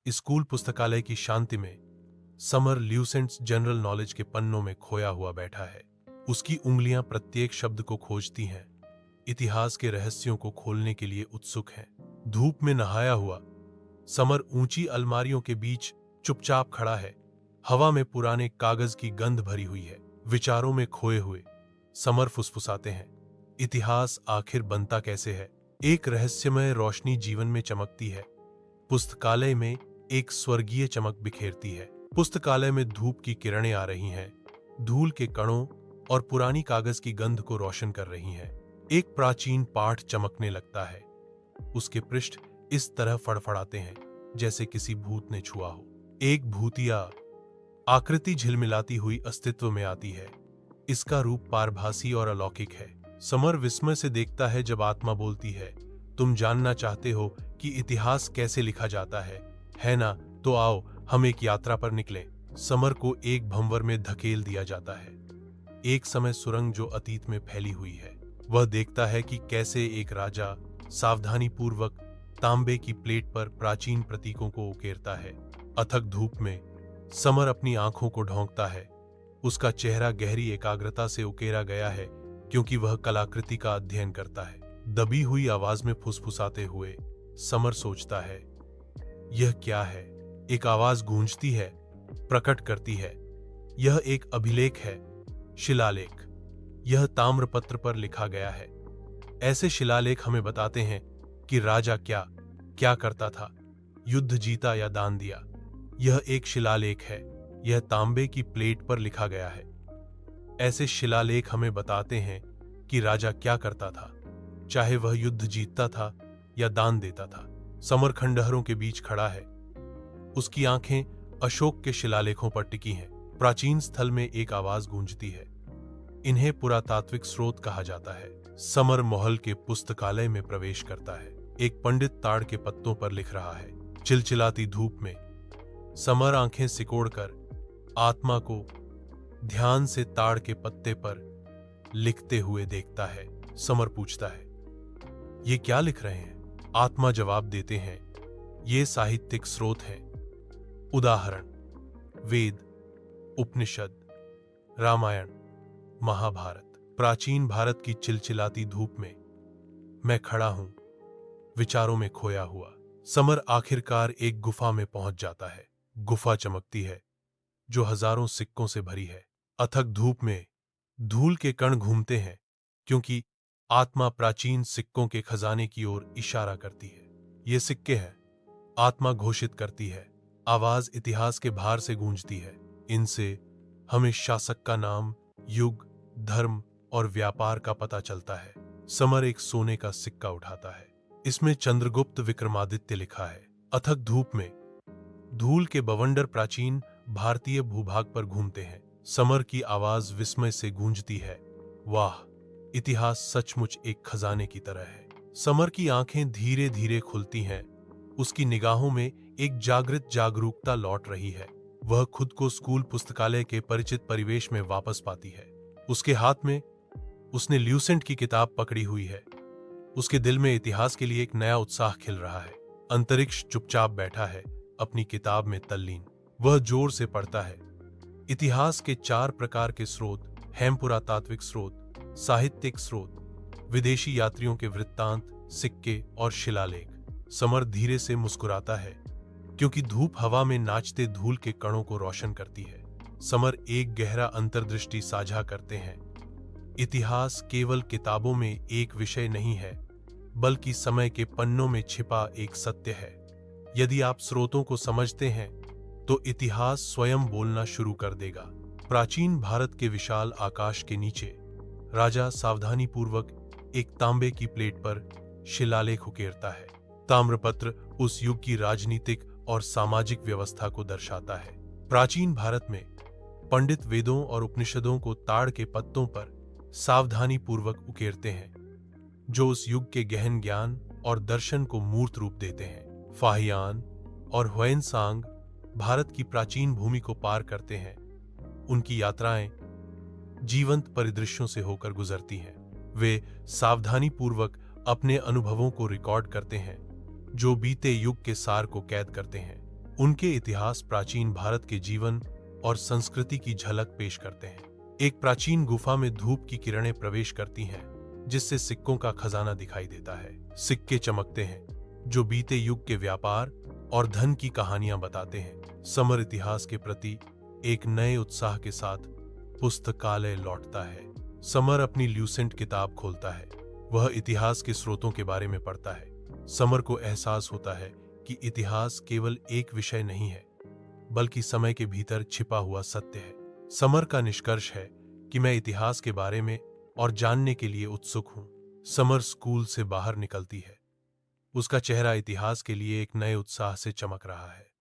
School पुस्तकालय की शांति में समर ल्यूसेंट्स जनरल नॉलेज के पन्नों में खोया हुआ बैठा है। उसकी उंगलियां प्रत्येक शब्द को खोजती हैं, इतिहास के रहस्यों को खोलने के लिए उत्सुक हैं। धूप में नहाया हुआ समर ऊंची अलमारियों के बीच चुपचाप खड़ा है। हवा में पुराने कागज की गंध भरी हुई है। विचारों में खोए हुए समर फुसफुसाते हैं, इतिहास आखिर बनता कैसे है? एक रहस्यमय रोशनी जीवन में चमकती है। पुस्तकालय में एक स्वर्गीय चमक बिखेरती है। पुस्तकालय में धूप की किरणें आ रही हैं, धूल के कणों और पुरानी कागज की गंध को रोशन कर रही हैं। एक प्राचीन पाठ चमकने लगता है। उसके पृष्ठ इस तरह फड़फड़ाते हैं जैसे किसी भूत ने छुआ हो। एक भूतिया आकृति झिलमिलाती हुई अस्तित्व में आती है। इसका रूप पारभासी और अलौकिक है। समर विस्मय से देखता है जब आत्मा बोलती है, तुम जानना चाहते हो कि इतिहास कैसे लिखा जाता है ना? तो आओ हम एक यात्रा पर निकलें। समर को एक भंवर में धकेल दिया जाता है। एक समय सुरंग जो अतीत में फैली हुई है। वह देखता है कि कैसे एक राजा सावधानी पूर्वक तांबे की प्लेट पर प्राचीन प्रतीकों को उकेरता है। अथक धूप में समर अपनी आंखों को ढौंकता है। उसका चेहरा गहरी एकाग्रता से उकेरा गया है क्योंकि वह कलाकृति का अध्ययन करता है। दबी हुई आवाज में फुसफुसाते हुए समर सोचता है, यह क्या है? एक आवाज गूंजती है, प्रकट करती है, यह एक अभिलेख है, शिलालेख। यह ताम्रपत्र पर लिखा गया है। ऐसे शिलालेख हमें बताते हैं कि राजा क्या क्या करता था, युद्ध जीता या दान दिया। यह एक शिलालेख है, यह तांबे की प्लेट पर लिखा गया है। ऐसे शिलालेख हमें बताते हैं कि राजा क्या करता था, चाहे वह युद्ध जीतता था या दान देता था। समर खंडहरों के बीच खड़ा है। उसकी आंखें अशोक के शिलालेखों पर टिकी हैं। प्राचीन स्थल में एक आवाज गूंजती है, इन्हें पुरातात्विक स्रोत कहा जाता है। समर महल के पुस्तकालय में प्रवेश करता है। एक पंडित ताड़ के पत्तों पर लिख रहा है। चिलचिलाती धूप में समर आंखें सिकोड़कर आत्मा को ध्यान से ताड़ के पत्ते पर लिखते हुए देखता है। समर पूछता है, ये क्या लिख रहे हैं? आत्मा जवाब देते हैं, ये साहित्यिक स्रोत हैं। उदाहरण, वेद, उपनिषद, रामायण, महाभारत। प्राचीन भारत की चिलचिलाती धूप में मैं खड़ा हूं, विचारों में खोया हुआ। समर आखिरकार एक गुफा में पहुंच जाता है। गुफा चमकती है, जो हजारों सिक्कों से भरी है। अथक धूप में धूल के कण घूमते हैं क्योंकि आत्मा प्राचीन सिक्कों के खजाने की ओर इशारा करती है। ये सिक्के हैं, आत्मा घोषित करती है। आवाज इतिहास के भार से गूंजती है। इनसे हमें शासक का नाम, युग, धर्म और व्यापार का पता चलता है। समर एक सोने का सिक्का उठाता है। इसमें चंद्रगुप्त विक्रमादित्य लिखा है। अथक धूप में धूल के बवंडर प्राचीन भारतीय भूभाग पर घूमते हैं। समर की आवाज विस्मय से गूंजती है, वाह, इतिहास सचमुच एक खजाने की तरह है। समर की आंखें धीरे धीरे खुलती हैं। उसकी निगाहों में एक जागृत जागरूकता लौट रही है। वह खुद को स्कूल पुस्तकालय के परिचित परिवेश में वापस पाती है। उसके हाथ में उसने ल्यूसेंट की किताब पकड़ी हुई है। उसके दिल में इतिहास के लिए एक नया उत्साह खिल रहा है। अंतरिक्ष चुपचाप बैठा है, अपनी किताब में तल्लीन। वह जोर से पढ़ता है। इतिहास के 4 प्रकार के स्रोत हैं: पुरातात्विक स्रोत, साहित्यिक स्रोत, विदेशी यात्रियों के वृत्तांत, सिक्के और शिलालेख। समर धीरे से मुस्कुराता है क्योंकि धूप हवा में नाचते धूल के कणों को रोशन करती है। समर एक गहरा अंतर्दृष्टि साझा करते हैं। इतिहास केवल किताबों में एक विषय नहीं है, बल्कि समय के पन्नों में छिपा एक सत्य है। यदि आप स्रोतों को समझते हैं तो इतिहास स्वयं बोलना शुरू कर देगा। प्राचीन भारत के विशाल आकाश के नीचे राजा सावधानीपूर्वक एक तांबे की प्लेट पर शिलालेख उकेरता है। ताम्रपत्र उस युग की राजनीतिक और सामाजिक व्यवस्था को दर्शाता है। प्राचीन भारत में पंडित वेदों और उपनिषदों को ताड़ के पत्तों पर सावधानीपूर्वक उकेरते हैं, जो उस युग के गहन ज्ञान और दर्शन को मूर्त रूप देते हैं। फाहियान और ह्वेनसांग भारत की प्राचीन भूमि को पार करते हैं। उनकी यात्राएं जीवंत परिदृश्यों से होकर गुजरती हैं। वे सावधानीपूर्वक अपने अनुभवों को रिकॉर्ड करते हैं, जो बीते युग के सार को कैद करते हैं। उनके इतिहास प्राचीन भारत के जीवन और संस्कृति की झलक पेश करते हैं। एक प्राचीन गुफा में धूप की किरणें प्रवेश करती हैं, जिससे सिक्कों का खजाना दिखाई देता है। सिक्के चमकते हैं, जो बीते युग के व्यापार और धन की कहानियां बताते हैं। समर इतिहास के प्रति एक नए उत्साह के साथ पुस्तकालय लौटता है। समर अपनी ल्यूसेंट किताब खोलता है। वह इतिहास के स्रोतों के बारे में पढ़ता है। समर को एहसास होता है कि इतिहास केवल एक विषय नहीं है, बल्कि समय के भीतर छिपा हुआ सत्य है। समर का निष्कर्ष है कि मैं इतिहास के बारे में और जानने के लिए उत्सुक हूं। समर स्कूल से बाहर निकलती है। उसका चेहरा इतिहास के लिए एक नए उत्साह से चमक रहा है।